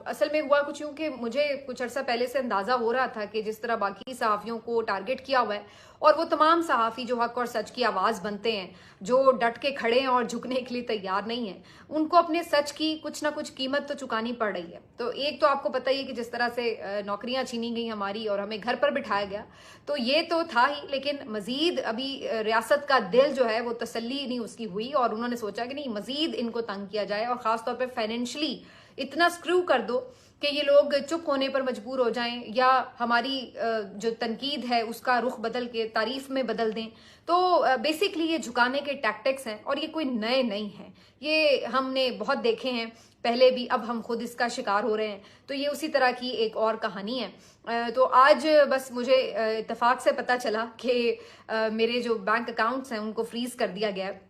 असल में हुआ कुछ यूं कि मुझे कुछ अर्सा पहले से अंदाजा हो रहा था कि जिस तरह बाकी सहाफ़ियों को टारगेट किया हुआ है और वो तमाम सहाफ़ी जो हक और सच की आवाज़ बनते हैं, जो डट के खड़े हैं और झुकने के लिए तैयार नहीं है, उनको अपने सच की कुछ ना कुछ कीमत तो चुकानी पड़ रही है। तो एक तो आपको पता ही है कि जिस तरह से नौकरियां छीनी गई हमारी और हमें घर पर बिठाया गया, तो ये तो था ही, लेकिन मजीद अभी रियासत का दिल जो है वो तसल्ली नहीं उसकी हुई और उन्होंने सोचा कि नहीं, मजीद इनको तंग किया जाए और ख़ासतौर पर फाइनेंशली इतना स्क्रू कर दो कि ये लोग चुप होने पर मजबूर हो जाएं या हमारी जो तनकीद है उसका रुख बदल के तारीफ में बदल दें। तो बेसिकली ये झुकाने के टैक्टिक्स हैं और ये कोई नए नहीं हैं, ये हमने बहुत देखे हैं पहले भी, अब हम खुद इसका शिकार हो रहे हैं। तो ये उसी तरह की एक और कहानी है। तो आज बस मुझे इत्तेफाक से पता चला कि मेरे जो बैंक अकाउंट्स हैं उनको फ्रीज कर दिया गया है।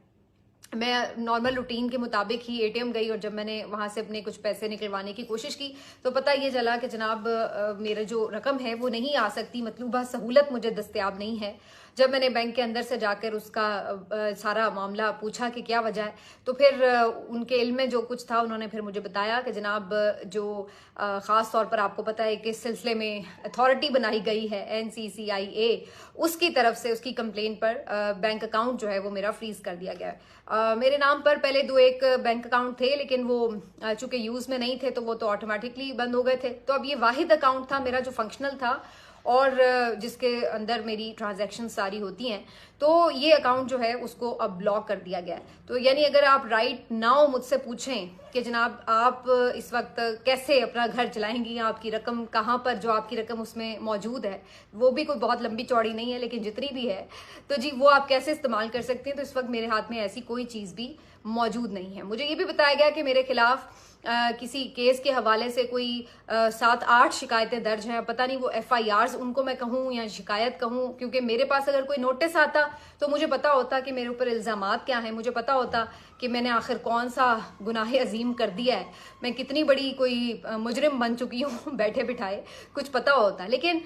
मैं नॉर्मल रूटीन के मुताबिक ही एटीएम गई और जब मैंने वहां से अपने कुछ पैसे निकलवाने की कोशिश की तो पता ये चला कि जनाब मेरा जो रकम है वो नहीं आ सकती, मतलूबा सहूलत मुझे दस्तयाब नहीं है। जब मैंने बैंक के अंदर से जाकर उसका सारा मामला पूछा कि क्या वजह है, तो फिर उनके इल्म में जो कुछ था उन्होंने फिर मुझे बताया कि जनाब जो ख़ास तौर पर आपको पता है कि इस सिलसिले में अथॉरिटी बनाई गई है NCCIA, उसकी तरफ से उसकी कंप्लेन पर बैंक अकाउंट जो है वो मेरा फ्रीज कर दिया गया है। मेरे नाम पर पहले 2-1 बैंक अकाउंट थे, लेकिन वो चूंकि यूज़ में नहीं थे तो वो तो ऑटोमेटिकली बंद हो गए थे। तो अब ये वाहिद अकाउंट था मेरा जो फंक्शनल था और जिसके अंदर मेरी ट्रांजैक्शन सारी होती हैं, तो ये अकाउंट जो है उसको अब ब्लॉक कर दिया गया है। तो यानी अगर आप राइट नाउ मुझसे पूछें कि जनाब आप इस वक्त कैसे अपना घर चलाएंगी, आपकी रकम कहाँ पर जो आपकी रकम उसमें मौजूद है, वो भी कोई बहुत लंबी चौड़ी नहीं है लेकिन जितनी भी है, तो जी वो आप कैसे इस्तेमाल कर सकती हैं, तो इस वक्त मेरे हाथ में ऐसी कोई चीज़ भी मौजूद नहीं है। मुझे ये भी बताया गया कि मेरे खिलाफ किसी केस के हवाले से कोई 7-8 शिकायतें दर्ज हैं। पता नहीं वो FIRs उनको मैं कहूँ या शिकायत कहूँ, क्योंकि मेरे पास अगर कोई नोटिस आता तो मुझे पता होता कि मेरे ऊपर इल्ज़ामात क्या हैं, मुझे पता होता कि मैंने आखिर कौन सा गुनाह अजीम कर दिया है, मैं कितनी बड़ी कोई मुजरिम बन चुकी हूँ बैठे बिठाए, कुछ पता होता। लेकिन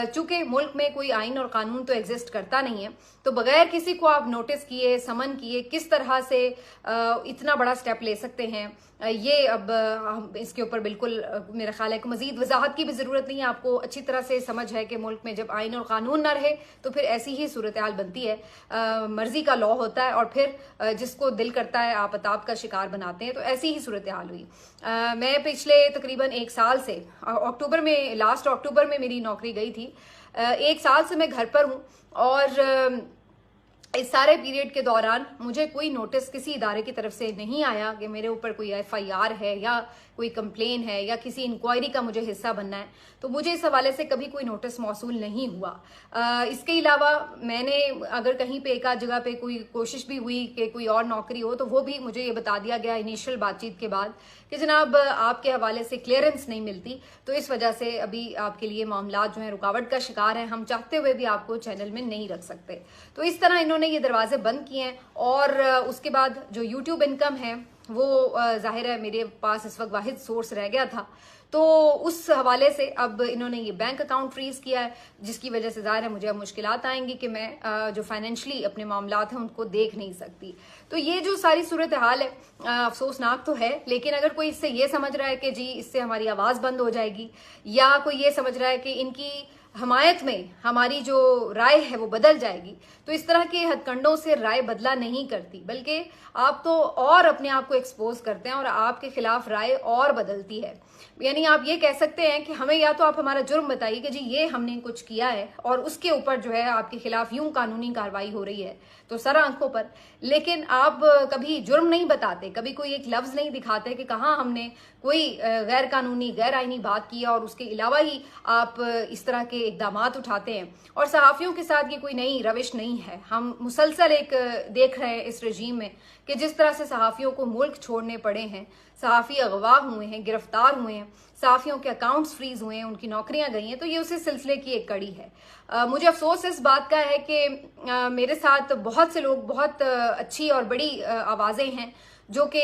चूंकि मुल्क में कोई आइन और कानून तो एग्जिस्ट करता नहीं है, तो बगैर किसी को आप नोटिस किए, समन किए, किस तरह से इतना बड़ा स्टेप ले सकते हैं, ये अब हम इसके ऊपर बिल्कुल मेरा ख्याल है कि मजीद वजाहत की भी ज़रूरत नहीं है। आपको अच्छी तरह से समझ है कि मुल्क में जब आइन और कानून ना रहे तो फिर ऐसी ही सूरत हाल बनती है, मर्जी का लॉ होता है और फिर जिसको दिल करता है आप अताब का शिकार बनाते हैं। तो ऐसी ही सूरत हाल हुई। मैं पिछले तकरीबन 1 साल से अक्टूबर में, लास्ट अक्टूबर में मेरी नौकरी गई थी। 1 साल से मैं घर पर हूँ और इस सारे पीरियड के दौरान मुझे कोई नोटिस किसी इदारे की तरफ से नहीं आया कि मेरे ऊपर कोई FIR है या कोई कंप्लेन है या किसी इंक्वायरी का मुझे हिस्सा बनना है। तो मुझे इस हवाले से कभी कोई नोटिस मौसूल नहीं हुआ। इसके अलावा मैंने अगर कहीं पे एक आध जगह पे कोई कोशिश भी हुई कि कोई और नौकरी हो, तो वो भी मुझे ये बता दिया गया इनिशियल बातचीत के बाद कि जनाब आपके हवाले से क्लियरेंस नहीं मिलती, तो इस वजह से अभी आपके लिए मामला जो है रुकावट का शिकार है, हम चाहते हुए भी आपको चैनल में नहीं रख सकते। तो इस तरह इन्होंने ये दरवाजे बंद किए हैं। और उसके बाद जो यूट्यूब इनकम है वो जाहिर है मेरे पास इस वक्त वाहिद सोर्स रह गया था, तो उस हवाले से अब इन्होंने ये बैंक अकाउंट फ्रीज किया है, जिसकी वजह से जाहिर है मुझे अब मुश्किलात आएंगी कि मैं जो फाइनेंशली अपने मामलात हैं उनको देख नहीं सकती। तो ये जो सारी सूरत हाल है अफसोसनाक तो है, लेकिन अगर कोई इससे ये समझ रहा है कि जी इससे हमारी आवाज़ बंद हो जाएगी, या कोई ये समझ रहा है कि इनकी हमायत में हमारी जो राय है वो बदल जाएगी, तो इस तरह के हथकंडों से राय बदला नहीं करती, बल्कि आप तो और अपने आप को एक्सपोज करते हैं और आपके खिलाफ राय और बदलती है। यानी आप ये कह सकते हैं कि हमें या तो आप हमारा जुर्म बताइए कि जी ये हमने कुछ किया है और उसके ऊपर जो है आपके खिलाफ यूं कानूनी कार्रवाई हो रही है तो सर आंखों पर, लेकिन आप कभी जुर्म नहीं बताते, कभी कोई एक लफ्ज नहीं दिखाते कि कहाँ हमने कोई गैर कानूनी गैर आईनी बात की और उसके अलावा ही आप इस तरह के इकदामात उठाते हैं। और सहाफ़ियों के साथ ये कोई नई रविश नहीं है। हम मुसलसल एक देख रहे हैं इस रजीम में कि जिस तरह से सहाफ़ियों को मुल्क छोड़ने पड़े हैं, सहाफ़ी अगवा हुए हैं, गिरफ्तार हुए हैं, सहाफ़ियों के अकाउंट्स फ्रीज हुए हैं, उनकी नौकरियां गई हैं, तो ये उसी सिलसिले की एक कड़ी है। मुझे अफसोस इस बात का है कि मेरे साथ बहुत से लोग, बहुत अच्छी और बड़ी आवाज़ें हैं जो कि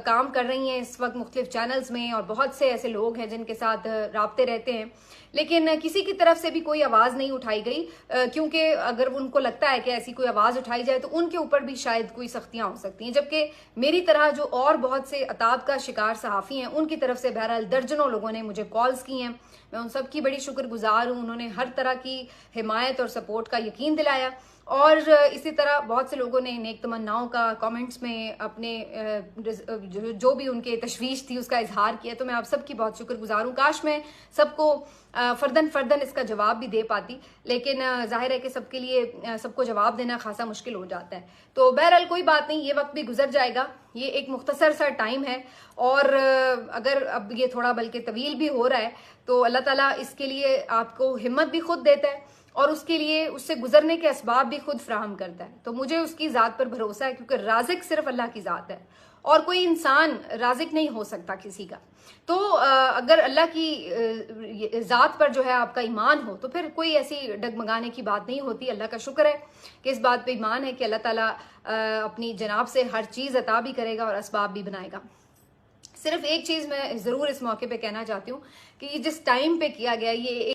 काम कर रही हैं इस वक्त मुख्तलिफ चैनल्स में, और बहुत से ऐसे लोग हैं जिनके साथ राब्ते रहते हैं, लेकिन किसी की तरफ से भी कोई आवाज़ नहीं उठाई गई, क्योंकि अगर उनको लगता है कि ऐसी कोई आवाज़ उठाई जाए तो उनके ऊपर भी शायद कोई सख्तियां हो सकती हैं। जबकि मेरी तरह जो और बहुत से अताब का शिकार सहाफ़ी हैं उनकी तरफ से बहरहाल दर्जनों लोगों ने मुझे कॉल्स की हैं। मैं उन सब की बड़ी शुक्रगुजार हूँ। उन्होंने हर तरह की हिमायत और सपोर्ट का यकीन दिलाया, और इसी तरह बहुत से लोगों ने नेक तमन्नाओं का कमेंट्स में अपने जो भी उनके तशवीश थी उसका इजहार किया। तो मैं आप सबकी बहुत शुक्रगुजार हूँ। काश मैं सबको फर्दन फर्दन इसका जवाब भी दे पाती, लेकिन जाहिर है कि सबके लिए सबको जवाब देना खासा मुश्किल हो जाता है। तो बहरहाल कोई बात नहीं, ये वक्त भी गुजर जाएगा। ये एक मुख्तसर सा टाइम है, और अगर अब ये थोड़ा बल्कि तवील भी हो रहा है तो अल्लाह ताला इसके लिए आपको हिम्मत भी खुद देता है, और उसके लिए उससे गुजरने के असबाब भी खुद फ्राहम करता है। तो मुझे उसकी ज़ात पर भरोसा है, क्योंकि राज़िक सिर्फ अल्लाह की ज़ात है और कोई इंसान राज़िक नहीं हो सकता किसी का। तो अगर अल्लाह की ज़ात पर जो है आपका ईमान हो तो फिर कोई ऐसी डगमगाने की बात नहीं होती। अल्लाह का शुक्र है कि इस बात पे ईमान है कि अल्लाह ताला अपनी जनाब से हर चीज़ अता भी करेगा और असबाब भी बनाएगा। सिर्फ एक चीज़ मैं ज़रूर इस मौके पे कहना चाहती हूँ कि जिस टाइम पे किया गया ये